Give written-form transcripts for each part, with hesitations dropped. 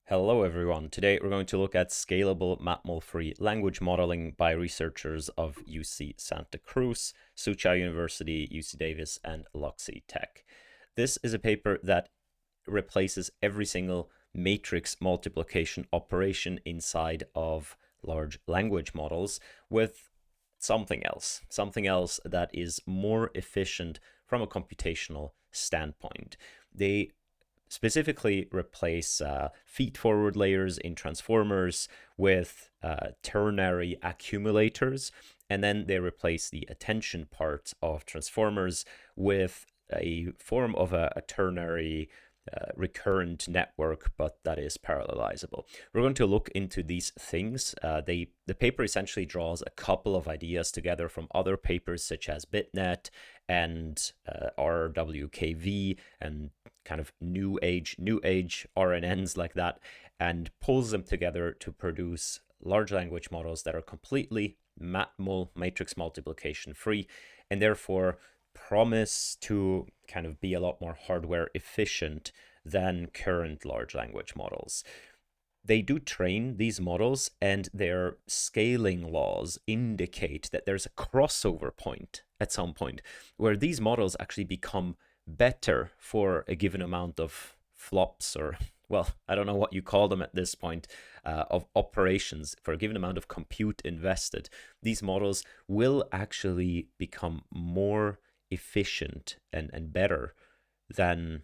Hello everyone. Today we're going to look at scalable MatMul-free language modeling by researchers of UC Santa Cruz, Soochow University, UC Davis, and Luxy Tech. This is a paper that replaces every single matrix multiplication operation inside of large language models with something else that is more efficient from a computational standpoint. They specifically replace feed-forward layers in transformers with ternary accumulators, and then they replace the attention part of transformers with a form of a ternary recurrent network, but that is parallelizable. We're going to look into these things. The paper essentially draws a couple of ideas together from other papers such as BitNet and RWKV and kind of new age RNNs like that, and pulls them together to produce large language models that are completely MatMul matrix multiplication free, and therefore promise to kind of be a lot more hardware efficient than current large language models. They do train these models, and their scaling laws indicate that there's a crossover point at some point where these models actually become better for a given amount of flops, or, well, I don't know what you call them at this point, of operations. For a given amount of compute invested, these models will actually become more efficient and better than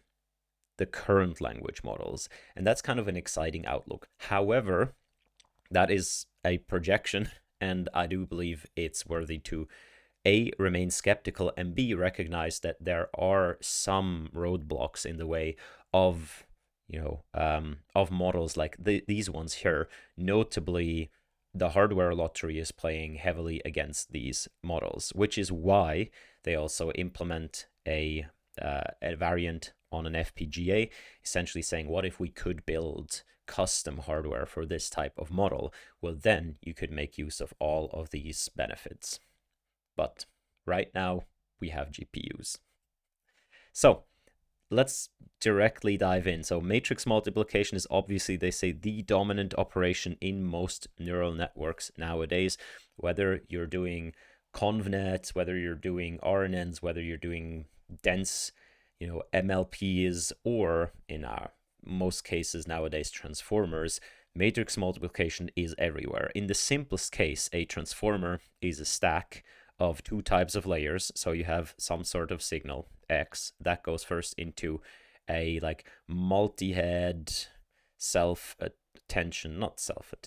the current language models. And that's kind of an exciting outlook. However, that is a projection, and I do believe it's worthy to A, remain skeptical, and B, recognize that there are some roadblocks in the way of, of models like these ones here. Notably, the hardware lottery is playing heavily against these models, which is why they also implement a variant on an FPGA, essentially saying, what if we could build custom hardware for this type of model? Well, then you could make use of all of these benefits. But right now we have GPUs. So let's directly dive in. So matrix multiplication is obviously, they say, the dominant operation in most neural networks nowadays, whether you're doing convnets, whether you're doing RNNs, whether you're doing dense, MLPs, or in most cases nowadays transformers. Matrix multiplication is everywhere. In the simplest case, a transformer is a stack of two types of layers. So you have some sort of signal X that goes first into a multi-head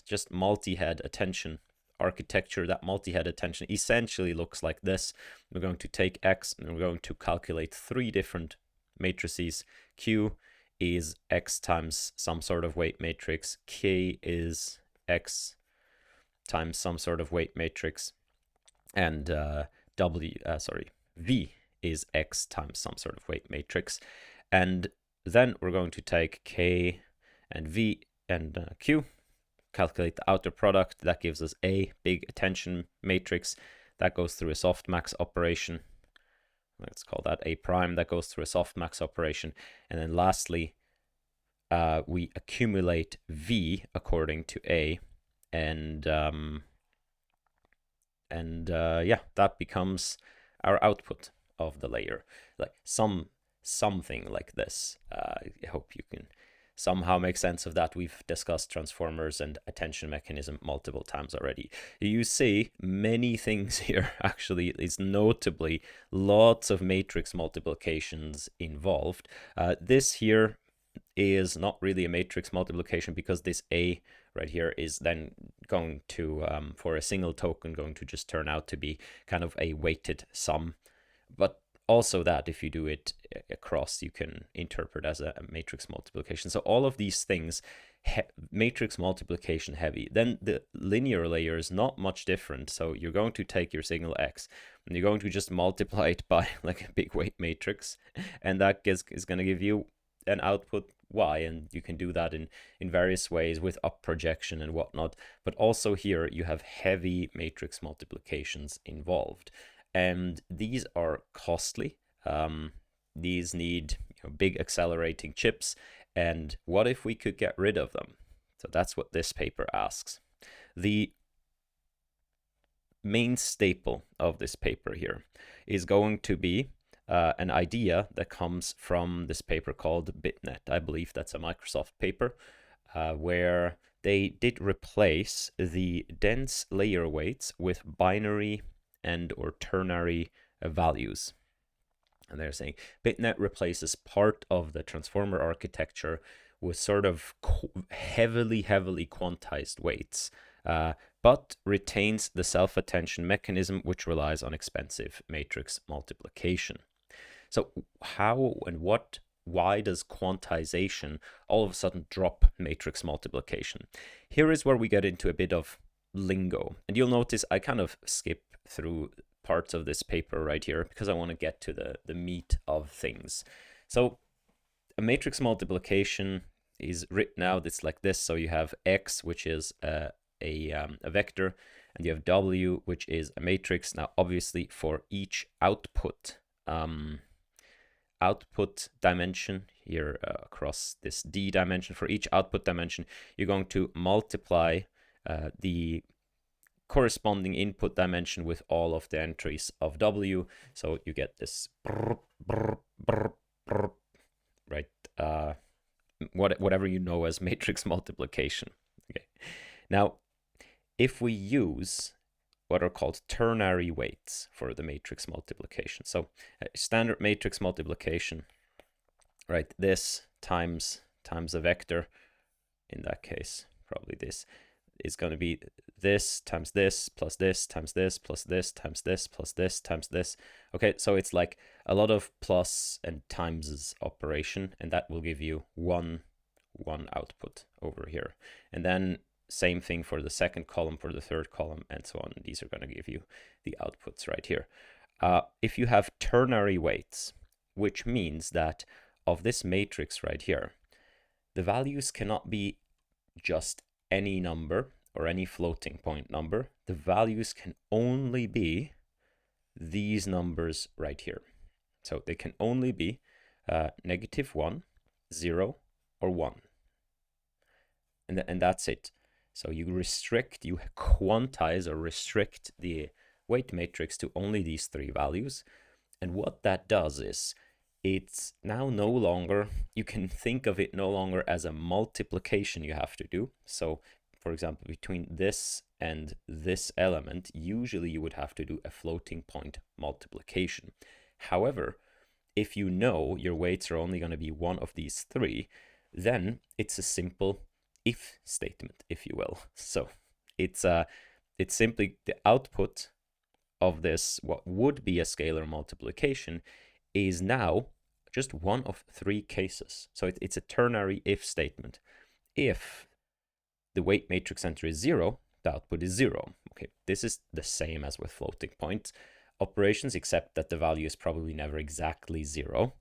just multi-head attention architecture. That multi-head attention essentially looks like this. We're going to take X and we're going to calculate three different matrices. Q is X times some sort of weight matrix. K is X times some sort of weight matrix. And V is X times some sort of weight matrix. And then we're going to take K and V and Q, calculate the outer product. That gives us a big attention matrix that goes through a softmax operation. Let's call that A prime. That goes through a softmax operation. And then lastly, we accumulate V according to A, and that becomes our output of the layer, like something like this. I hope you can somehow make sense of that. We've discussed transformers and attention mechanism multiple times already. You see many things here. Actually, it's notably lots of matrix multiplications involved. This here is not really a matrix multiplication, because this A right here is then going to, for a single token, going to just turn out to be kind of a weighted sum. But also that if you do it across, you can interpret as a matrix multiplication. So all of these things, matrix multiplication heavy. Then the linear layer is not much different. So you're going to take your signal X and you're going to just multiply it by like a big weight matrix, and that is going to give you an output Y, and you can do that in various ways with up projection and whatnot. But also here you have heavy matrix multiplications involved, and these are costly. These need big accelerating chips, and what if we could get rid of them? So that's what this paper asks. The main staple of this paper here is going to be an idea that comes from this paper called BitNet. I believe that's a Microsoft paper where they did replace the dense layer weights with binary and or ternary values. And they're saying BitNet replaces part of the transformer architecture with sort of heavily quantized weights, but retains the self-attention mechanism, which relies on expensive matrix multiplication. So how and why does quantization all of a sudden drop matrix multiplication? Here is where we get into a bit of lingo. And you'll notice I kind of skip through parts of this paper right here because I want to get to the meat of things. So a matrix multiplication is written out. It's like this. So you have X, which is a vector, and you have W, which is a matrix. Now, obviously, for each output dimension here across this D dimension, for each output dimension, you're going to multiply the corresponding input dimension with all of the entries of W. So you get this right? Whatever you know as matrix multiplication. Okay. Now, if we use what are called ternary weights for the matrix multiplication, so standard matrix multiplication, right? This times a vector, in that case, probably this is going to be this times this plus this times this plus this times this plus this times this. Okay, so it's like a lot of plus and times operation, and that will give you one output over here. And then same thing for the second column, for the third column, and so on. These are going to give you the outputs right here. If you have ternary weights, which means that of this matrix right here, the values cannot be just any number or any floating point number. The values can only be these numbers right here. So they can only be -1, 0, or 1. And that's it. So you quantize or restrict the weight matrix to only these three values. And what that does is it's now no longer, you can think of it no longer as a multiplication you have to do. So for example, between this and this element, usually you would have to do a floating point multiplication. However, if you know your weights are only going to be one of these three, then it's a simple if statement, if you will. So it's simply the output of this, what would be a scalar multiplication, is now just one of three cases. So it's a ternary if statement. If the weight matrix entry is 0, the output is 0. Okay, this is the same as with floating point operations, except that the value is probably never exactly 0.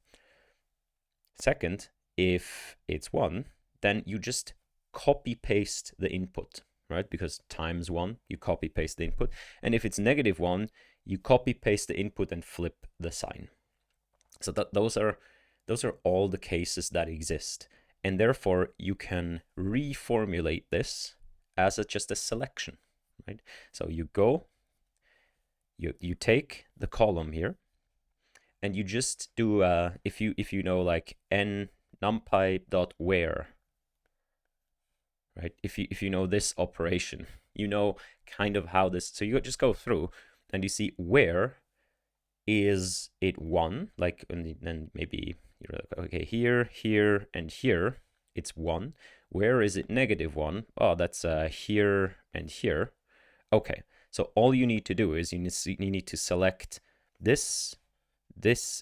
Second, if it's 1, then you just copy paste the input, right? Because times 1, you copy paste the input. And if it's -1, you copy paste the input and flip the sign. So those are all the cases that exist. And therefore, you can reformulate this as just a selection, right? So you go, you take the column here, and you just do, if you know, like n numpy.where, right? If you know this operation, you know kind of how this, so you just go through and you see where is it 1, like, and then maybe you're like, okay, here, and here, it's 1. Where is it -1? Oh, that's here and here. Okay, so all you need to do is you need to select this,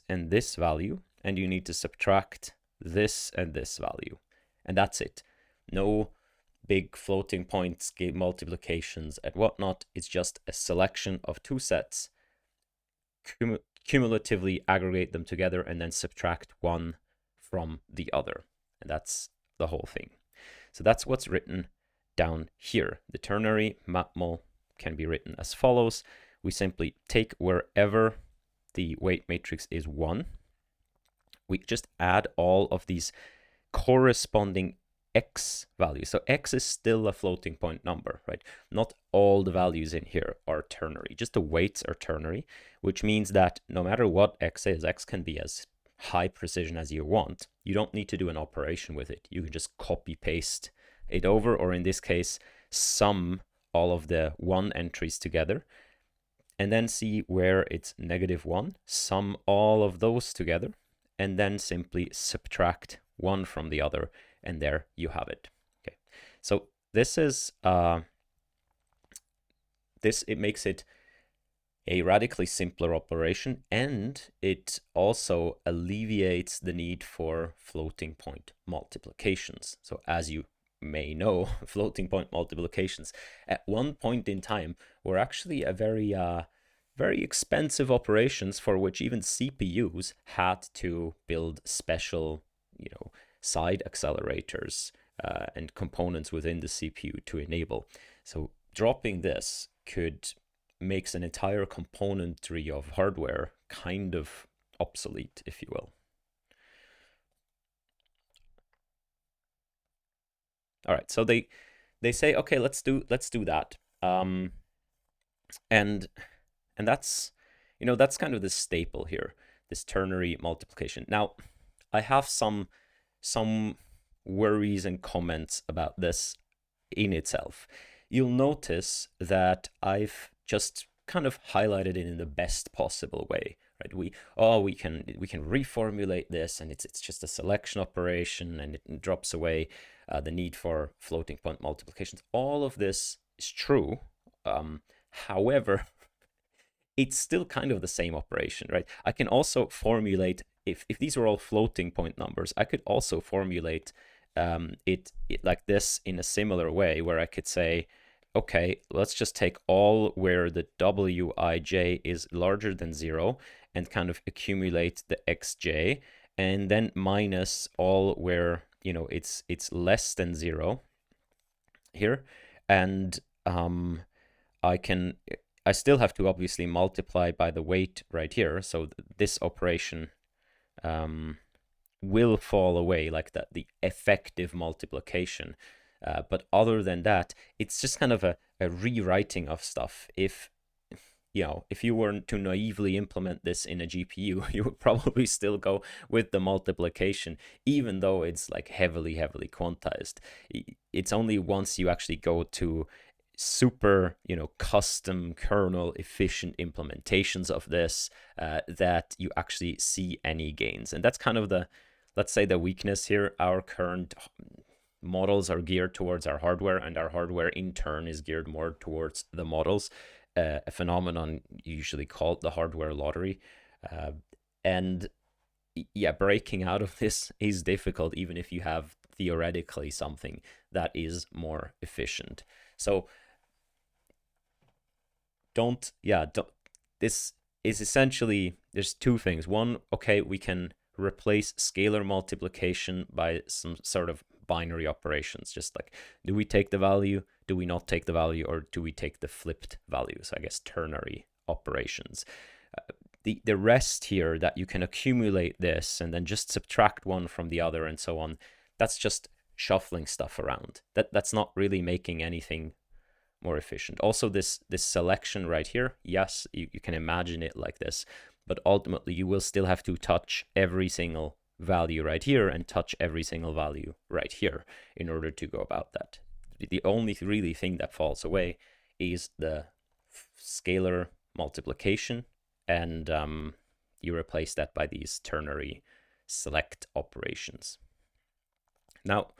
and this value, and you need to subtract this and this value. And that's it. No big floating point scale multiplications and whatnot. It's just a selection of two sets, cumulatively aggregate them together, and then subtract one from the other. And that's the whole thing. So that's what's written down here. The ternary MatMul can be written as follows. We simply take wherever the weight matrix is 1. We just add all of these corresponding x value. So x is still a floating point number, right? Not all the values in here are ternary, just the weights are ternary, which means that no matter what x is, x can be as high precision as you want. You don't need to do an operation with it. You can just copy paste it over, or in this case, sum all of the 1 entries together, and then see where it's -1, sum all of those together, and then simply subtract one from the other, and there you have it. Okay, so this is it makes it a radically simpler operation, and it also alleviates the need for floating point multiplications. So as you may know, floating point multiplications at one point in time were actually a very expensive operations for which even CPUs had to build special, side accelerators and components within the CPU to enable. So dropping this makes an entire componentry of hardware kind of obsolete, if you will. All right, so they say, okay, let's do that, and that's that's kind of the staple here, this ternary multiplication. Now, I have some worries and comments about this in itself. You'll notice that I've just kind of highlighted it in the best possible way, right? We can reformulate this, and it's just a selection operation, and it drops away the need for floating point multiplications. All of this is true. However, it's still kind of the same operation, right? I can also formulate, if these are all floating point numbers, I could also formulate it like this in a similar way, where I could say, okay, let's just take all where the wij is larger than 0 and kind of accumulate the xj, and then minus all where it's less than 0 here, and I still have to obviously multiply by the weight right here, so this operation will fall away, like that, the effective multiplication. But other than that, it's just kind of a rewriting of stuff. If you were to naively implement this in a GPU, you would probably still go with the multiplication, even though it's like heavily quantized. It's only once you actually go to super custom kernel efficient implementations of this that you actually see any gains. And that's kind of the, let's say, the weakness here. Our current models are geared towards our hardware, and our hardware in turn is geared more towards the models, a phenomenon usually called the hardware lottery. And yeah, breaking out of this is difficult, even if you have theoretically something that is more efficient. So this is essentially, there's two things. One, okay, we can replace scalar multiplication by some sort of binary operations, just like, do we take the value, do we not take the value, or do we take the flipped value? So I guess ternary operations. The rest here, that you can accumulate this and then just subtract one from the other and so on, that's just shuffling stuff around. That's not really making anything more efficient. Also, this selection right here, yes, you can imagine it like this, but ultimately you will still have to touch every single value right here and touch every single value right here in order to go about that. The only really thing that falls away is the scalar multiplication, and you replace that by these ternary select operations. Now,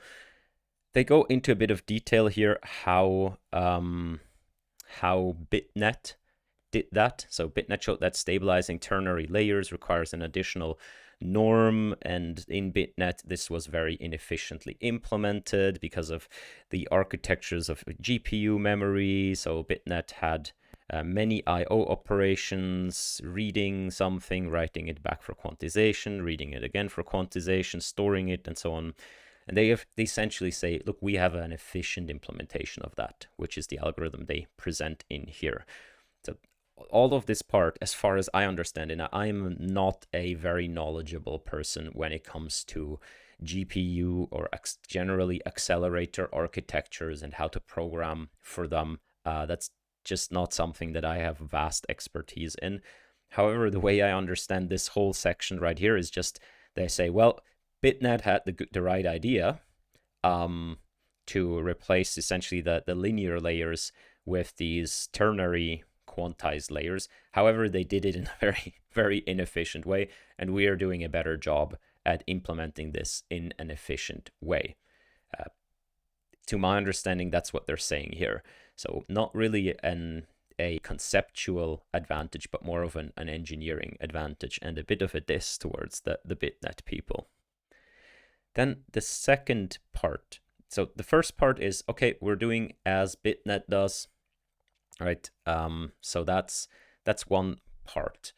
they go into a bit of detail here how BitNet did that. So BitNet showed that stabilizing ternary layers requires an additional norm, and in BitNet this was very inefficiently implemented because of the architectures of GPU memory. So BitNet had many I/O operations, reading something, writing it back for quantization, reading it again for quantization, storing it, and so on. And they essentially say, look, we have an efficient implementation of that, which is the algorithm they present in here. So all of this part, as far as I understand it, I'm not a very knowledgeable person when it comes to GPU or generally accelerator architectures and how to program for them. That's just not something that I have vast expertise in. However, the way I understand this whole section right here is just they say, well, BitNet had the right idea to replace essentially the linear layers with these ternary quantized layers. However, they did it in a very, very inefficient way, and we are doing a better job at implementing this in an efficient way. To my understanding, that's what they're saying here. So not really a conceptual advantage, but more of an engineering advantage and a bit of a diss towards the BitNet people. Then the second part. So the first part is, okay, we're doing as BitNet does, right? So that's one part.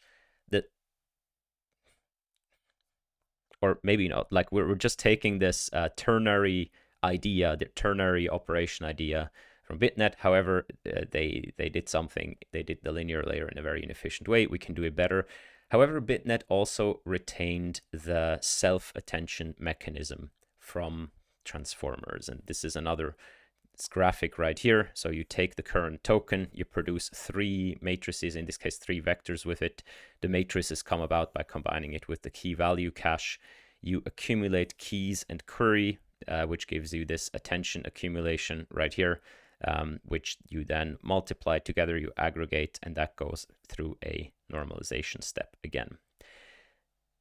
Or maybe not, like we're just taking this ternary idea, the ternary operation idea from BitNet. However, they did something, they did the linear layer in a very inefficient way. We can do it better. However, BitNet also retained the self-attention mechanism from transformers. And this is another graphic right here. So you take the current token, you produce 3 matrices, in this case 3 vectors with it. The matrices come about by combining it with the key value cache. You accumulate keys and query, which gives you this attention accumulation right here, which you then multiply together, you aggregate, and that goes through a normalization step again.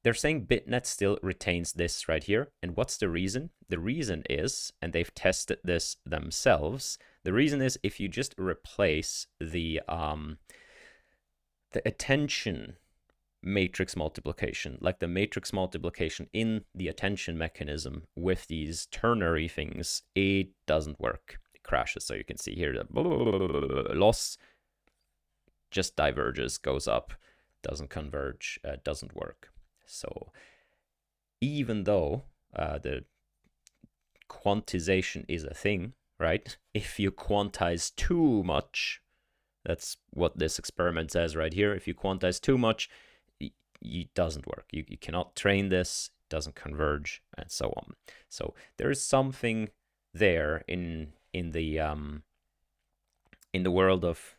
They're saying BitNet still retains this right here. And what's the reason? The reason is, and they've tested this themselves, the reason is if you just replace the attention matrix multiplication, like the matrix multiplication in the attention mechanism with these ternary things, it doesn't work. It crashes. So you can see here the loss just diverges, goes up, doesn't converge, doesn't work. So even though the quantization is a thing, right? If you quantize too much, that's what this experiment says right here. If you quantize too much, it doesn't work. You cannot train this, it doesn't converge, and so on. So there is something there in the world of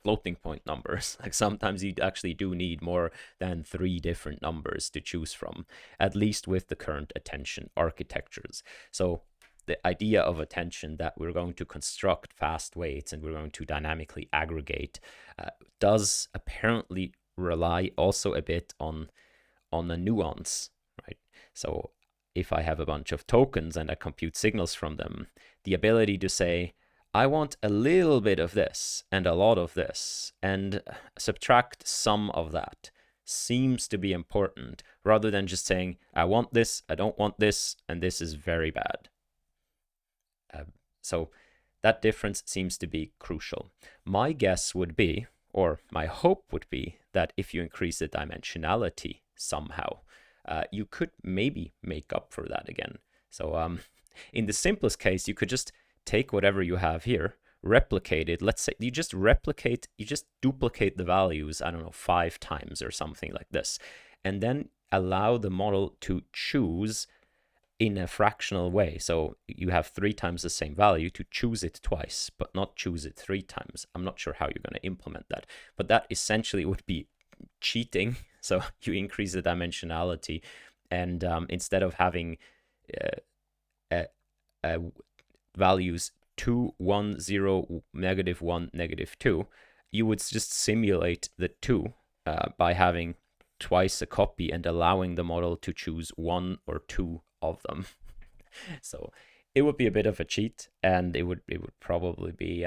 floating point numbers. Like sometimes you actually do need more than 3 different numbers to choose from, at least with the current attention architectures. So the idea of attention, that we're going to construct fast weights and we're going to dynamically aggregate, does apparently rely also a bit on a nuance, right? So if I have a bunch of tokens and I compute signals from them, the ability to say, I want a little bit of this and a lot of this and subtract some of that seems to be important, rather than just saying, I want this, I don't want this, and this is very bad. So that difference seems to be crucial. My guess would be, or my hope would be, that if you increase the dimensionality somehow, you could maybe make up for that again. So in the simplest case, you could just take whatever you have here, replicate it. Let's say you just duplicate the values, I don't know, 5 times or something like this, and then allow the model to choose in a fractional way. So you have 3 times the same value, to choose it twice, but not choose it 3 times. I'm not sure how you're going to implement that, but that essentially would be cheating. So you increase the dimensionality, and instead of having values 2, 1, 0, -1, -2, you would just simulate the 2 by having twice a copy and allowing the model to choose 1 or 2 of them. So it would be a bit of a cheat, and it would probably be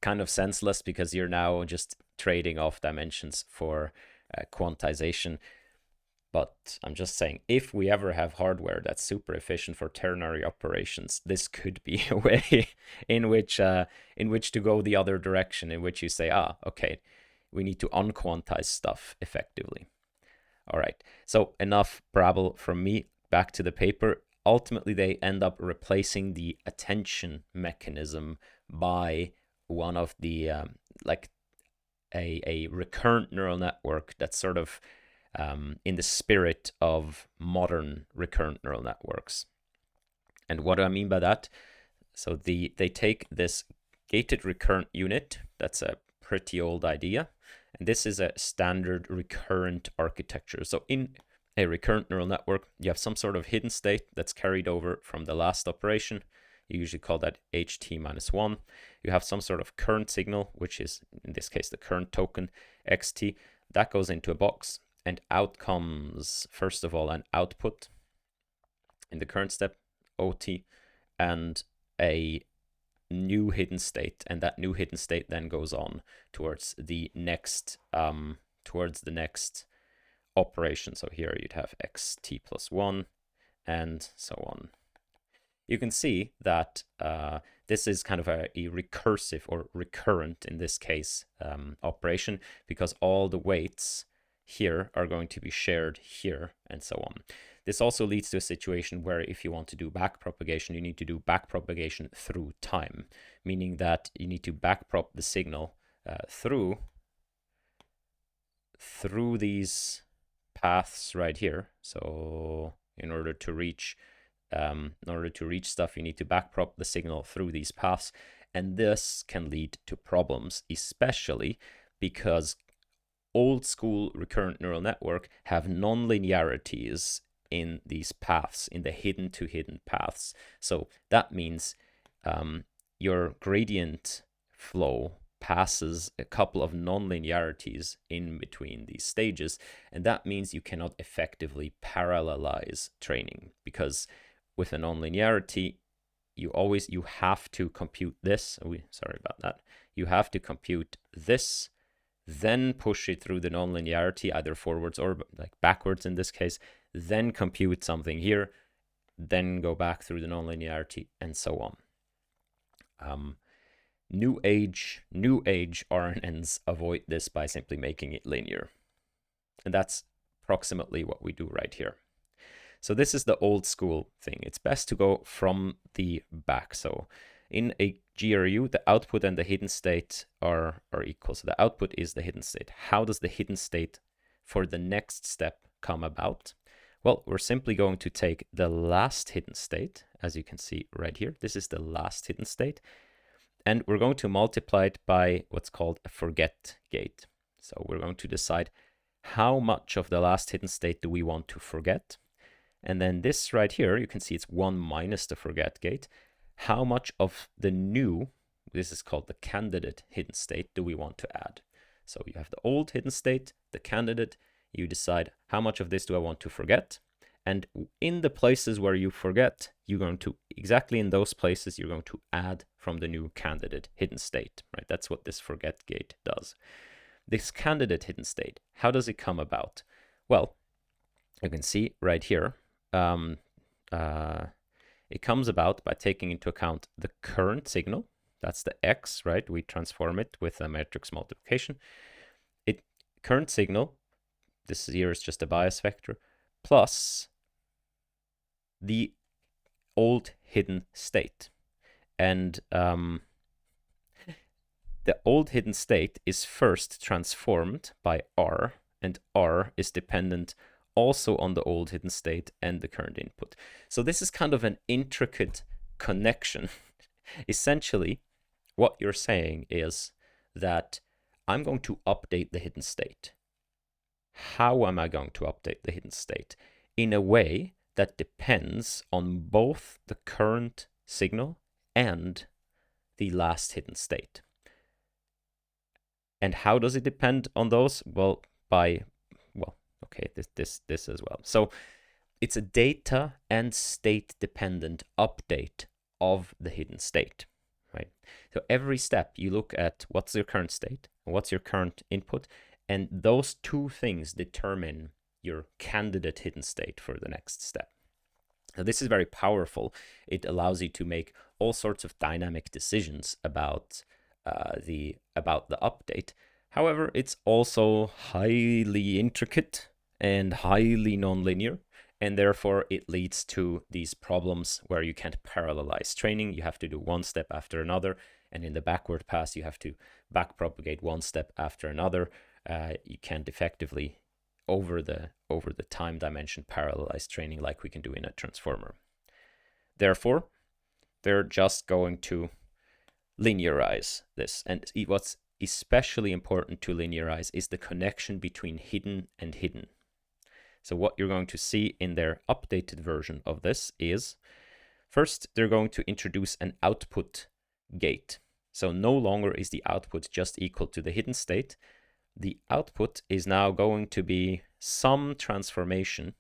kind of senseless, because you're now just trading off dimensions for quantization. But I'm just saying, if we ever have hardware that's super efficient for ternary operations, this could be a way in which to go the other direction, in which you say, okay, we need to unquantize stuff effectively. All right, so enough brabble from me. Back to the paper. Ultimately, they end up replacing the attention mechanism by one of the like a recurrent neural network that's sort of in the spirit of modern recurrent neural networks. And what do I mean by that? So they take this gated recurrent unit, that's a pretty old idea, and this is a standard recurrent architecture. So in a recurrent neural network, you have some sort of hidden state that's carried over from the last operation. You usually call that ht-1. You have some sort of current signal, which is, in this case, the current token, xt. That goes into a box, and out comes, first of all, an output in the current step, ot, and a new hidden state, and that new hidden state then goes on towards the next operation. So here you'd have xt plus 1 and so on. You can see that this is kind of a recursive or recurrent, in this case, operation, because all the weights here are going to be shared here and so on. This also leads to a situation where if you want to do backpropagation, you need to do backpropagation through time, meaning that you need to backprop the signal through these paths right here. So in order to reach stuff, you need to backprop the signal through these paths, and this can lead to problems, especially because old school recurrent neural network have non-linearities in these paths, in the hidden to hidden paths. So that means your gradient flow passes a couple of non-linearities in between these stages, and that means you cannot effectively parallelize training, because with a non-linearity, you have to compute this. Sorry about that. You have to compute this, then push it through the non-linearity, either forwards or like backwards in this case, then compute something here, then go back through the non-linearity, and so on. New age RNNs avoid this by simply making it linear. And that's approximately what we do right here. So this is the old school thing. It's best to go from the back. So in a GRU, the output and the hidden state are equal. So the output is the hidden state. How does the hidden state for the next step come about? Well, we're simply going to take the last hidden state, as you can see right here. This is the last hidden state. And we're going to multiply it by what's called a forget gate. So we're going to decide how much of the last hidden state do we want to forget. And then this right here, you can see it's 1 minus the forget gate. How much of the new, this is called the candidate hidden state, do we want to add? So you have the old hidden state, the candidate. You decide how much of this do I want to forget. And in the places where you forget, you're going to, exactly in those places, you're going to add from the new candidate hidden state, right? That's what this forget gate does. This candidate hidden state, how does it come about? Well, you can see right here, it comes about by taking into account the current signal. That's the X, right? We transform it with a matrix multiplication. Current signal, this here is just a bias vector, plus the old hidden state. And the old hidden state is first transformed by R, and R is dependent also on the old hidden state and the current input. So this is kind of an intricate connection. Essentially, what you're saying is that I'm going to update the hidden state. How am I going to update the hidden state? In a way that depends on both the current signal and the last hidden state. And how does it depend on those? Well, this as well. So it's a data and state dependent update of the hidden state, right? So every step you look at what's your current state and what's your current input, and those two things determine your candidate hidden state for the next step. Now, this is very powerful. It allows you to make all sorts of dynamic decisions about the update. However, it's also highly intricate and highly nonlinear, and therefore it leads to these problems where you can't parallelize training. You have to do one step after another, and in the backward pass, you have to backpropagate one step after another. You can't effectively over the time dimension parallelized training like we can do in a transformer. Therefore, they're just going to linearize this. And what's especially important to linearize is the connection between hidden and hidden. So what you're going to see in their updated version of this is, first, they're going to introduce an output gate. So no longer is the output just equal to the hidden state. The output is now going to be some transformation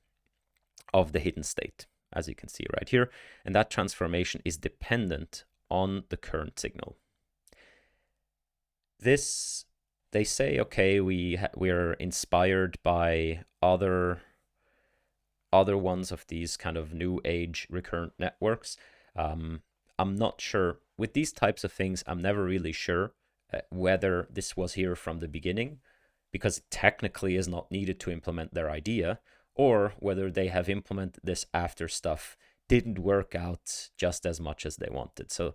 of the hidden state, as you can see right here. And that transformation is dependent on the current signal. This, they say, okay, we're inspired by other ones of these kind of new age recurrent networks. I'm not sure. With these types of things, I'm never really sure whether this was here from the beginning, because it technically is not needed to implement their idea, or whether they have implemented this after stuff didn't work out just as much as they wanted. So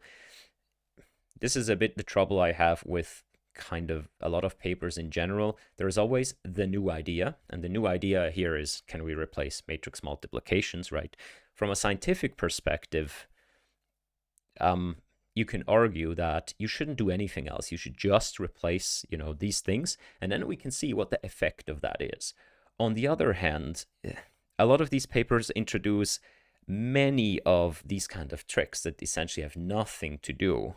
this is a bit the trouble I have with kind of a lot of papers in general. There's always the new idea, and the new idea here is, can we replace matrix multiplications, right? From a scientific perspective, you can argue that you shouldn't do anything else. You should just replace, these things, and then we can see what the effect of that is. On the other hand, a lot of these papers introduce many of these kind of tricks that essentially have nothing to do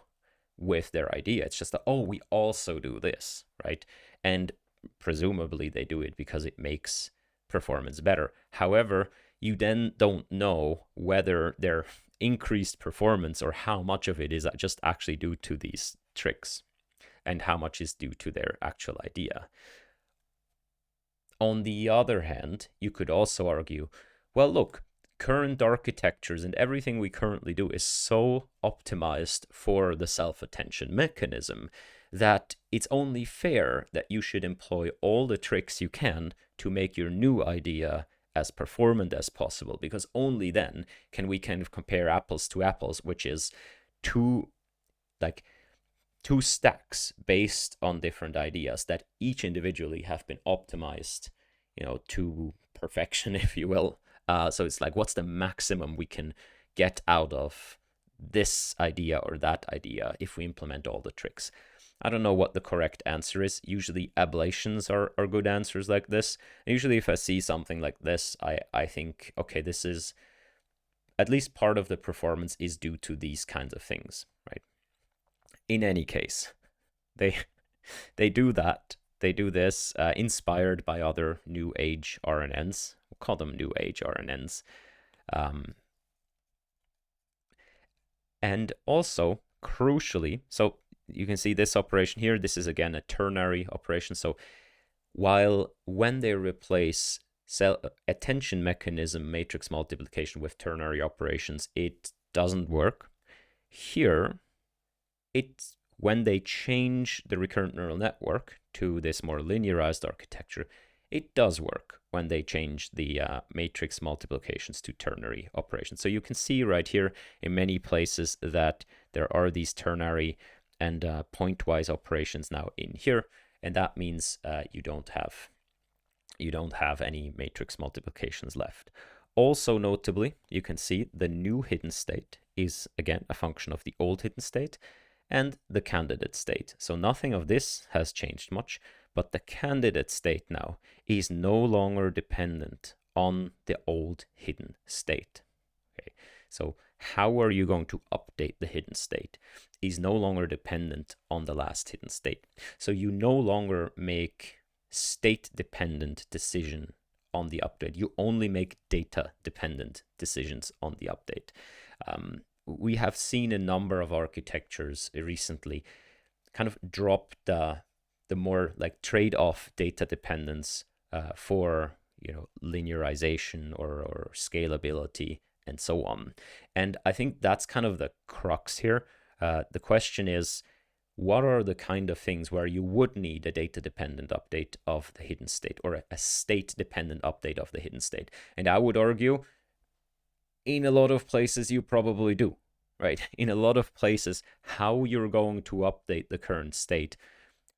with their idea. It's just that, oh, we also do this, right? And presumably they do it because it makes performance better. However, you then don't know whether their increased performance or how much of it is just actually due to these tricks and how much is due to their actual idea. On the other hand, you could also argue, well, look, current architectures and everything we currently do is so optimized for the self-attention mechanism that it's only fair that you should employ all the tricks you can to make your new idea as performant as possible, because only then can we kind of compare apples to apples, which is two stacks based on different ideas that each individually have been optimized, to perfection, if you will. So it's like, what's the maximum we can get out of this idea or that idea if we implement all the tricks? I don't know what the correct answer is. Usually ablations are good answers like this. And usually if I see something like this, I think, okay, this is at least part of the performance is due to these kinds of things, right? In any case, they do that. They do this inspired by other new age RNNs. We'll call them new age RNNs. And also, crucially, so you can see this operation here. This is, again, a ternary operation. So when they replace attention mechanism matrix multiplication with ternary operations, it doesn't work. Here, when they change the recurrent neural network to this more linearized architecture, it does work when they change the matrix multiplications to ternary operations. So you can see right here in many places that there are these ternary and pointwise operations now in here, and that means you don't have any matrix multiplications left. Also notably, you can see the new hidden state is again a function of the old hidden state and the candidate state. So nothing of this has changed much, but the candidate state now is no longer dependent on the old hidden state. Okay, so how are you going to update the hidden state is no longer dependent on the last hidden state. So you no longer make state-dependent decision on the update. You only make data-dependent decisions on the update. We have seen a number of architectures recently kind of drop the more like trade-off data dependence for linearization or scalability and so on. And I think that's kind of the crux here. The question is, what are the kind of things where you would need a data-dependent update of the hidden state or a state-dependent update of the hidden state? And I would argue in a lot of places you probably do, right? In a lot of places, how you're going to update the current state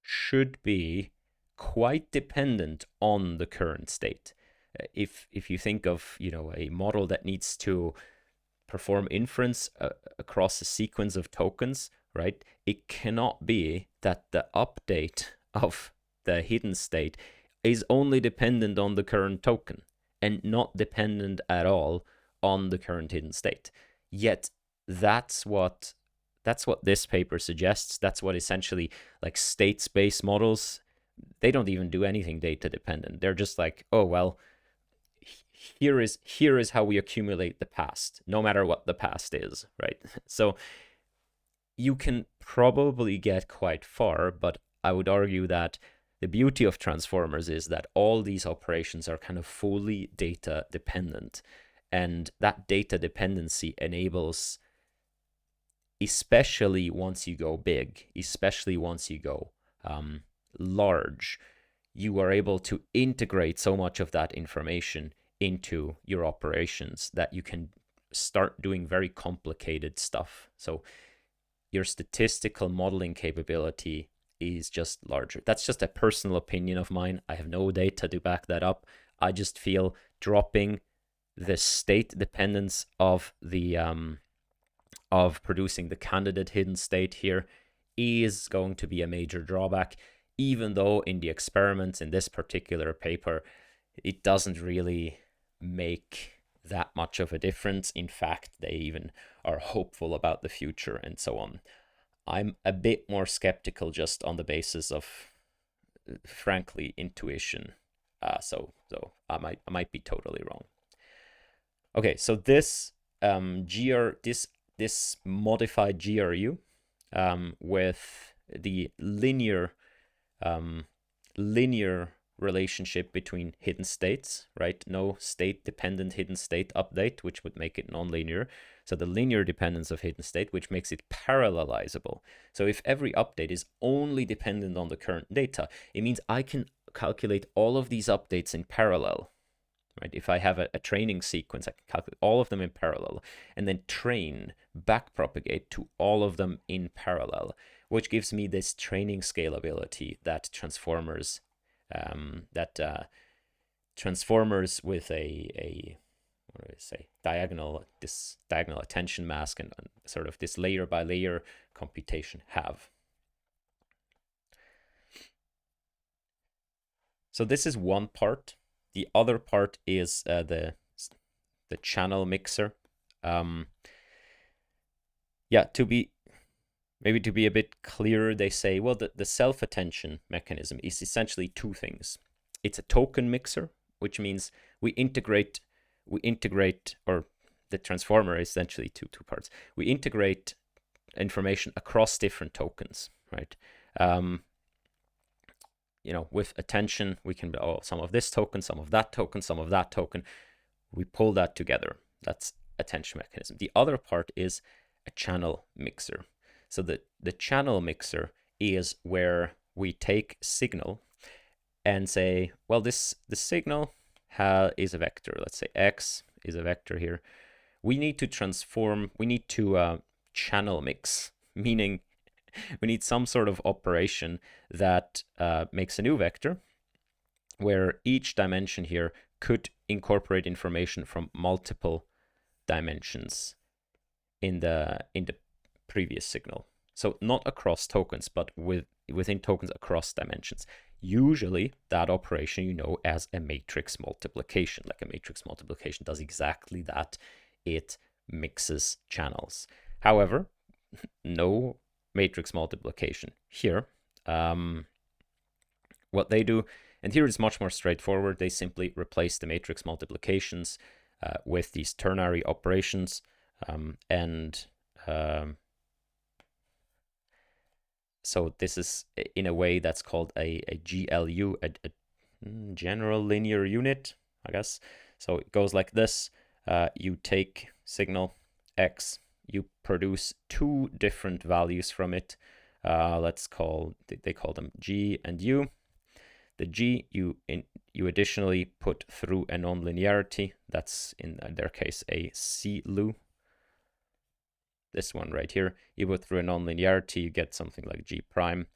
should be quite dependent on the current state. If you think of, you know, a model that needs to perform inference across a sequence of tokens, right? It cannot be that the update of the hidden state is only dependent on the current token and not dependent at all on the current hidden state. Yet that's what this paper suggests. That's what essentially, like, state space models, they don't even do anything data dependent. They're just like, oh well, here is how we accumulate the past, no matter what the past is, right? So you can probably get quite far, but I would argue that the beauty of transformers is that all these operations are kind of fully data dependent, and that data dependency enables, especially once you go big, especially once you go large, you are able to integrate so much of that information into your operations that you can start doing very complicated stuff. So your statistical modeling capability is just larger. That's just a personal opinion of mine. I have no data to back that up. I just feel dropping the state dependence of the of producing the candidate hidden state here is going to be a major drawback, even though in the experiments in this particular paper, it doesn't really make that much of a difference. In fact, they even are hopeful about the future and so on. I'm a bit more skeptical just on the basis of, frankly, intuition. So I might be totally wrong. Okay, so this this modified GRU with the linear relationship between hidden states, right? No state-dependent hidden state update, which would make it non-linear. So the linear dependence of hidden state, which makes it parallelizable. So if every update is only dependent on the current data, it means I can calculate all of these updates in parallel, right? If I have a training sequence, I can calculate all of them in parallel and then backpropagate to all of them in parallel, which gives me this training scalability that transformers with a what do I say, diagonal attention mask and sort of this layer by layer computation have. So this is one part. The other part is the channel mixer. Yeah, to be a bit clearer, they say, well, the self-attention mechanism is essentially two things. It's a token mixer, which means we integrate, or the transformer is essentially two parts. We integrate information across different tokens, right? You know, with attention, we can, some of this token, some of that token, some of that token. We pull that together. That's attention mechanism. The other part is a channel mixer. So the channel mixer is where we take signal and say, well, the signal is a vector. Let's say X is a vector here. We need to channel mix, meaning we need some sort of operation that makes a new vector where each dimension here could incorporate information from multiple dimensions in the previous signal. So not across tokens, but within tokens across dimensions. Usually that operation you know as a matrix multiplication. Like a matrix multiplication does exactly that. It mixes channels. However, no matrix multiplication here. What they do, and here it's much more straightforward, they simply replace the matrix multiplications with these ternary operations, so this is in a way that's called a GLU, a general linear unit, I guess. So it goes like this. You take signal X, you produce two different values from it. They call them G and U. The G you additionally put through a nonlinearity. That's in their case a CLU. This one right here, you put through a nonlinearity, you get something like G prime.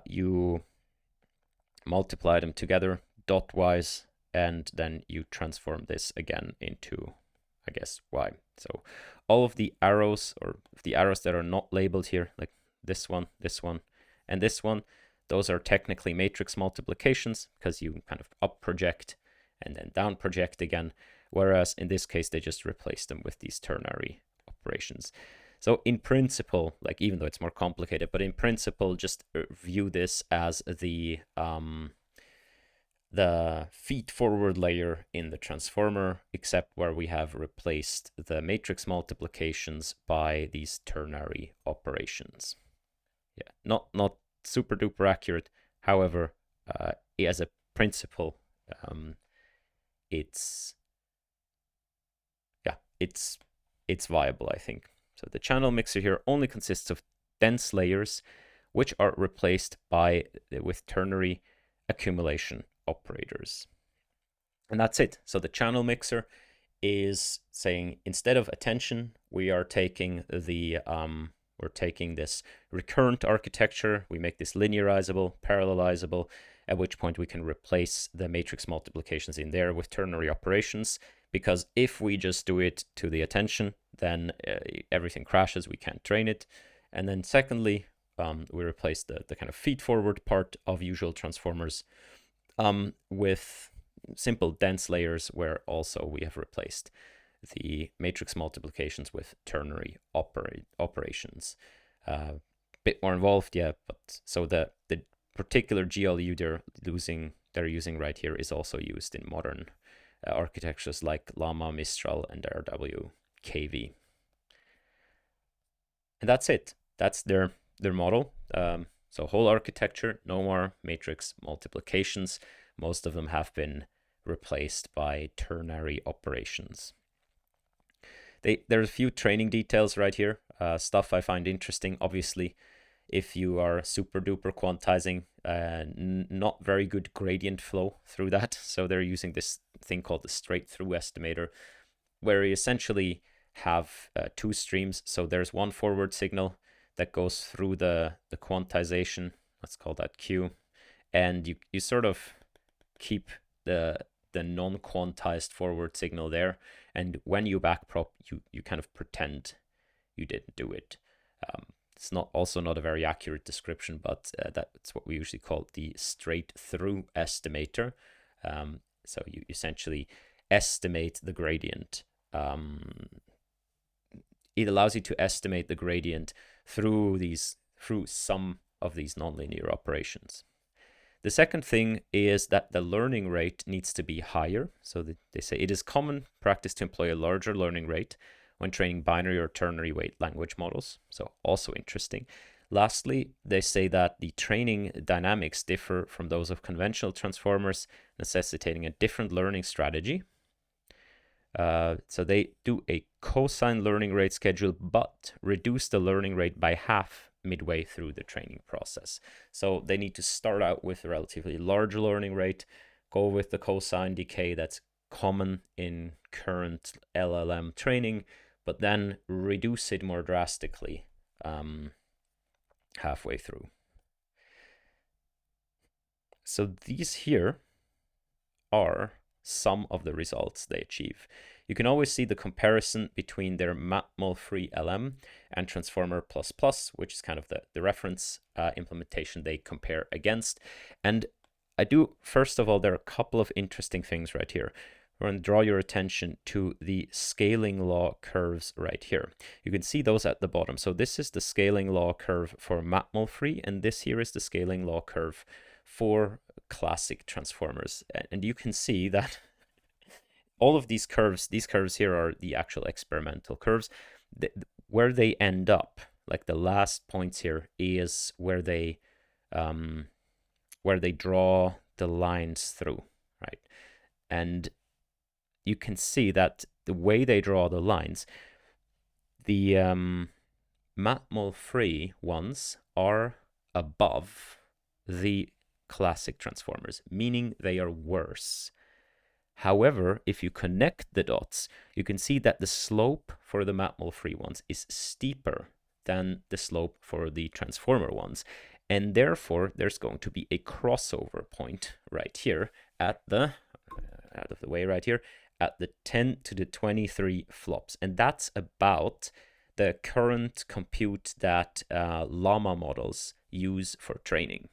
You multiply them together dot-wise, and then you transform this again into, I guess, y. So all of the arrows, or the arrows that are not labeled here, like this one, and this one, those are technically matrix multiplications because you kind of up project and then down project again, whereas in this case they just replace them with these ternary operations. So in principle, like even though it's more complicated, but in principle, just view this as the feed-forward layer in the transformer, except where we have replaced the matrix multiplications by these ternary operations. Yeah, not super duper accurate. However, as a principle, it's viable, I think. So the channel mixer here only consists of dense layers, which are replaced with ternary accumulation operators. And that's it. So the channel mixer is saying, instead of attention, we are taking this recurrent architecture. We make this linearizable, parallelizable, at which point we can replace the matrix multiplications in there with ternary operations. Because if we just do it to the attention, then everything crashes, we can't train it. And then secondly, we replace the kind of feed-forward part of usual transformers with simple dense layers, where also we have replaced the matrix multiplications with ternary operations. Bit more involved, yeah, but so the particular GLU they're using right here is also used in modern architectures like Llama, Mistral, and RW KV. And that's it. That's their model. So whole architecture, no more matrix multiplications. Most of them have been replaced by ternary operations. There's a few training details right here, stuff I find interesting. Obviously, if you are super duper quantizing, not very good gradient flow through that. So they're using this thing called the straight through estimator, where you essentially have two streams. So there's one forward signal that goes through the quantization, let's call that Q, and you sort of keep the non-quantized forward signal there, and when you backprop, you kind of pretend you didn't do it. It's also not a very accurate description, but that's what we usually call the straight through estimator. So you essentially estimate the gradient. It allows you to estimate the gradient through some of these nonlinear operations. The second thing is that the learning rate needs to be higher. So they say it is common practice to employ a larger learning rate when training binary or ternary weight language models. So also interesting. Lastly, they say that the training dynamics differ from those of conventional transformers, necessitating a different learning strategy. So they do a cosine learning rate schedule, but reduce the learning rate by half midway through the training process. So they need to start out with a relatively large learning rate, go with the cosine decay that's common in current LLM training, but then reduce it more drastically halfway through. So these here are some of the results they achieve. You can always see the comparison between their MatMul-free LM and Transformer++, which is kind of the reference implementation they compare against. And first of all, there are a couple of interesting things right here. We're going to draw your attention to the scaling law curves right here. You can see those at the bottom. So this is the scaling law curve for MatMul-free, and this here is the scaling law curve for classic transformers. And you can see that all of these curves here are the actual experimental curves. Where they end up, like the last points here, is where they draw the lines through, right? And you can see that the way they draw the lines, the MatMul-free ones are above the classic transformers, meaning they are worse. However, if you connect the dots, you can see that the slope for the MatMul-free ones is steeper than the slope for the transformer ones. And therefore, there's going to be a crossover point right here at the, out of the way right here, at the 10 to the 23 flops. And that's about the current compute that llama models use for training.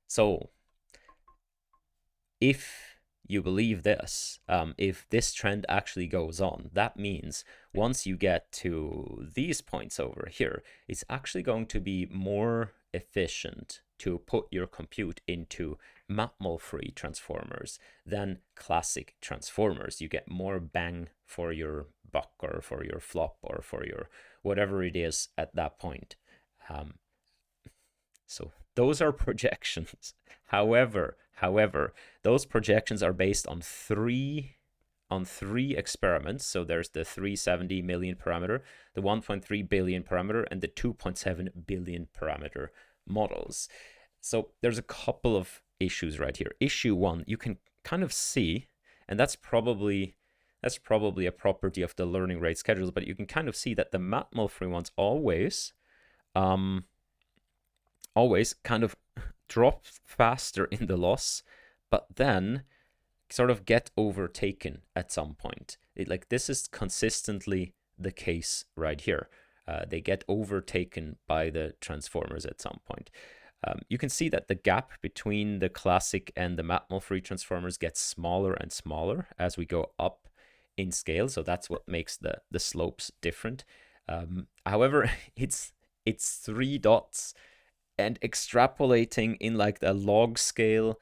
So if you believe this, if this trend actually goes on, that means once you get to these points over here, it's actually going to be more efficient to put your compute into MatMul-free transformers than classic transformers. You get more bang for your buck, or for your flop, or for your whatever it is at that point. So those are projections. However, those projections are based on three experiments. So there's the 370 million parameter, the 1.3 billion parameter, and the 2.7 billion parameter models. So there's a couple of issues right here. Issue one, you can kind of see, and that's probably a property of the learning rate schedules, but you can kind of see that the MatMul-free ones always kind of drop faster in the loss, but then sort of get overtaken at some point. This is consistently the case right here. They get overtaken by the transformers at some point. You can see that the gap between the classic and the MatMul-free transformers gets smaller and smaller as we go up in scale. So that's what makes the slopes different. However, it's 3 dots, and extrapolating in like the log scale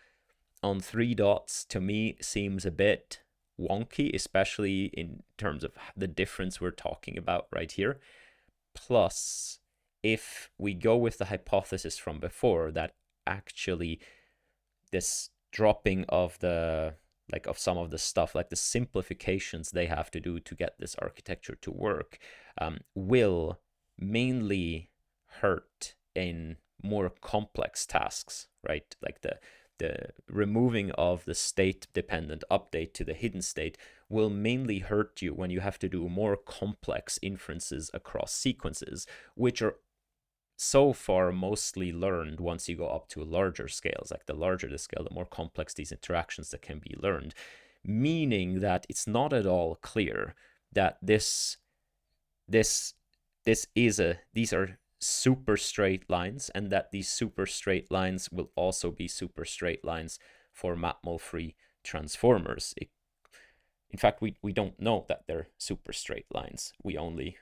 on 3 dots to me seems a bit wonky, especially in terms of the difference we're talking about right here. Plus, if we go with the hypothesis from before that actually this dropping of the of some of the stuff, like the simplifications they have to do to get this architecture to work, will mainly hurt in more complex tasks, right? Like the removing of the state-dependent update to the hidden state will mainly hurt you when you have to do more complex inferences across sequences, which are so far mostly learned once you go up to larger scales. Like the larger the scale, the more complex these interactions that can be learned, meaning that it's not at all clear that these are super straight lines, and that these super straight lines will also be super straight lines for MatMul-free transformers. In fact, we don't know that they're super straight lines. When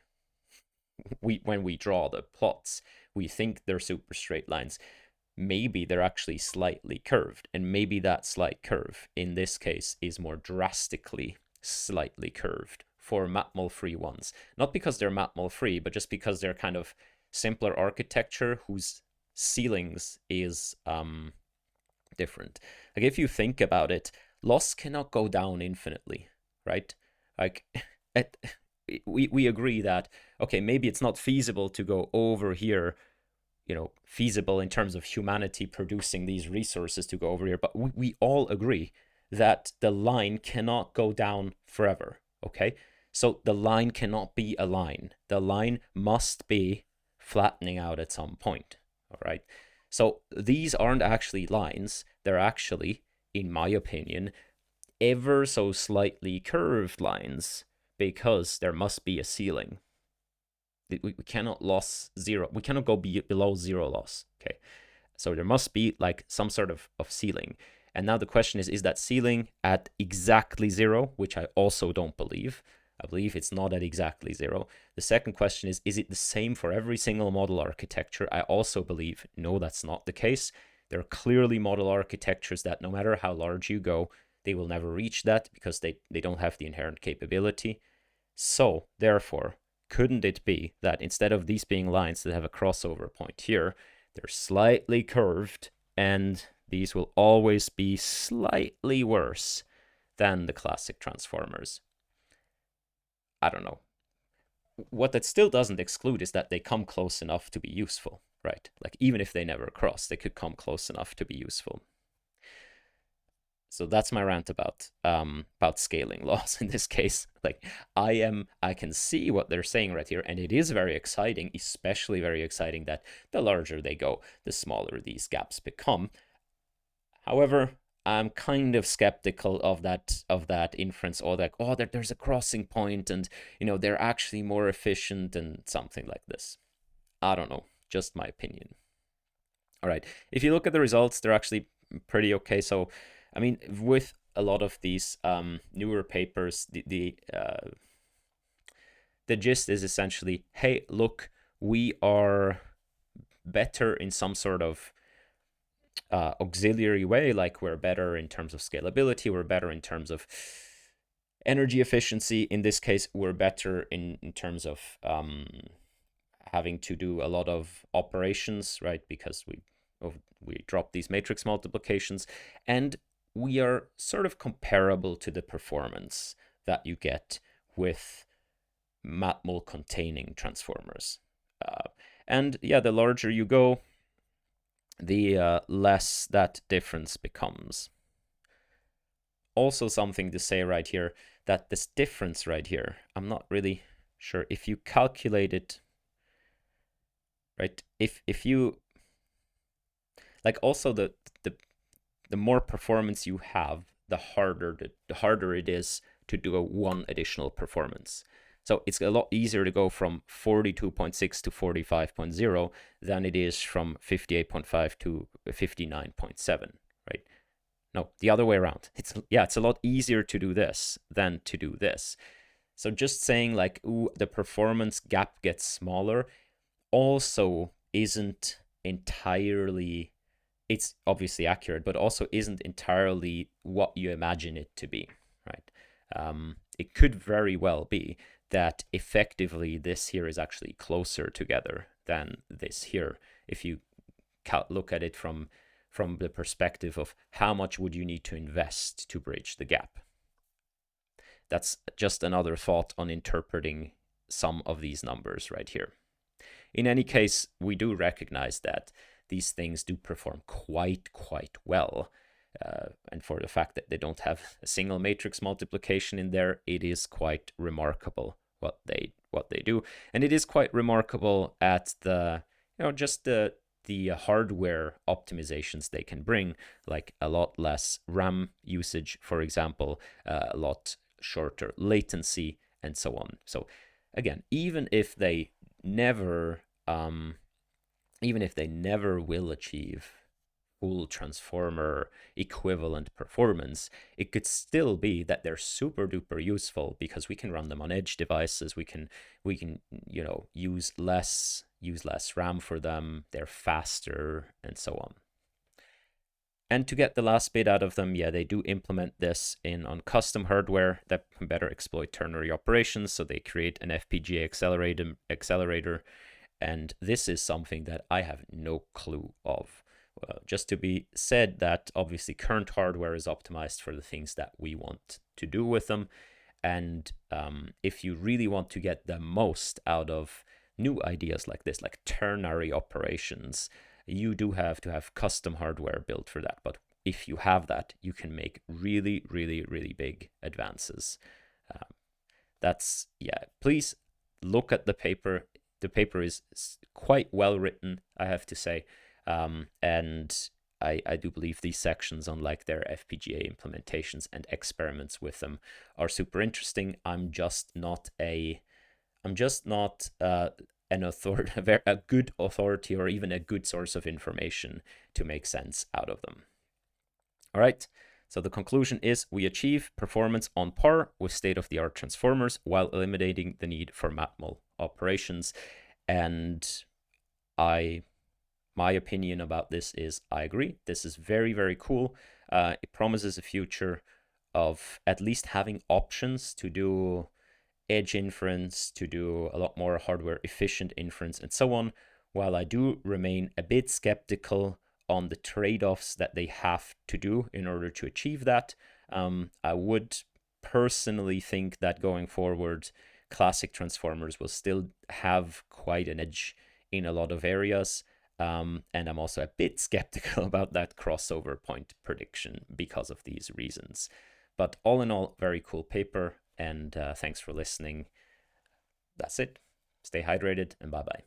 we draw the plots, we think they're super straight lines. Maybe they're actually slightly curved, and maybe that slight curve in this case is more drastically slightly curved for MatMul-free ones. Not because they're MatMul-free, but just because they're kind of simpler architecture whose ceilings is different. Like if you think about it, loss cannot go down infinitely, right? Like we agree that, okay, maybe it's not feasible to go over here, feasible in terms of humanity producing these resources to go over here, but we all agree that the line cannot go down forever, okay? So the line cannot be a line. The line must be flattening out at some point, all right? So these aren't actually lines. They're actually, in my opinion, ever so slightly curved lines, because there must be a ceiling. We cannot loss zero. We cannot go below zero loss, okay? So there must be like some sort of ceiling. And now the question is that ceiling at exactly zero, which I also don't believe. I believe it's not at exactly zero. The second question is it the same for every single model architecture? I also believe, no, that's not the case. There are clearly model architectures that no matter how large you go, they will never reach that because they don't have the inherent capability. So therefore, couldn't it be that instead of these being lines that have a crossover point here, they're slightly curved, and these will always be slightly worse than the classic transformers? I don't know. What that still doesn't exclude is that they come close enough to be useful, right? Like even if they never cross, they could come close enough to be useful. So that's my rant about scaling laws in this case. Like I can see what they're saying right here, and it is very exciting, especially very exciting that the larger they go, the smaller these gaps become. However, I'm kind of skeptical of that inference, or that there's a crossing point, and they're actually more efficient and something like this. I don't know, just my opinion. All right, if you look at the results, they're actually pretty okay. So, I mean, with a lot of these newer papers, the gist is essentially, hey, look, we are better in some sort of auxiliary way, like we're better in terms of scalability, we're better in terms of energy efficiency. In this case, we're better in terms of having to do a lot of operations, right? Because we drop these matrix multiplications, and we are sort of comparable to the performance that you get with MatMul containing transformers. And yeah, the larger you go, the less that difference becomes. Also, something to say right here, that this difference right here, I'm not really sure if you calculate it, right? If you like, also the more performance you have, the harder it is to do one additional performance. So it's a lot easier to go from 42.6 to 45.0 than it is from 58.5 to 59.7, right? No, the other way around. It's a lot easier to do this than to do this. So just saying like, ooh, the performance gap gets smaller also isn't entirely, it's obviously accurate, but also isn't entirely what you imagine it to be, right? It could very well be that effectively this here is actually closer together than this here, if you look at it from the perspective of how much would you need to invest to bridge the gap. That's just another thought on interpreting some of these numbers right here. In any case, we do recognize that these things do perform quite well. And for the fact that they don't have a single matrix multiplication in there, it is quite remarkable what they do. And it is quite remarkable at the, just the hardware optimizations they can bring, like a lot less RAM usage, for example, a lot shorter latency, and so on. So again, even if they never will achieve full transformer equivalent performance, it could still be that they're super duper useful, because we can run them on edge devices. We can use less RAM for them. They're faster, and so on. And to get the last bit out of them, yeah, they do implement this on custom hardware that can better exploit ternary operations. So they create an FPGA accelerator, and this is something that I have no clue of. Just to be said that obviously current hardware is optimized for the things that we want to do with them. And if you really want to get the most out of new ideas like this, like ternary operations, you do have to have custom hardware built for that. But if you have that, you can make really, really, really big advances. Please look at the paper. The paper is quite well written, I have to say. And I do believe these sections on like their FPGA implementations and experiments with them are super interesting. I'm just not a good authority, or even a good source of information to make sense out of them. All right. So the conclusion is we achieve performance on par with state-of-the-art transformers while eliminating the need for MatMul operations. And my opinion about this is I agree. This is very, very cool. It promises a future of at least having options to do edge inference, to do a lot more hardware efficient inference, and so on. While I do remain a bit skeptical on the trade-offs that they have to do in order to achieve that, I would personally think that going forward, classic transformers will still have quite an edge in a lot of areas. And I'm also a bit skeptical about that crossover point prediction because of these reasons. But all in all, very cool paper, and thanks for listening. That's it. Stay hydrated, and bye-bye.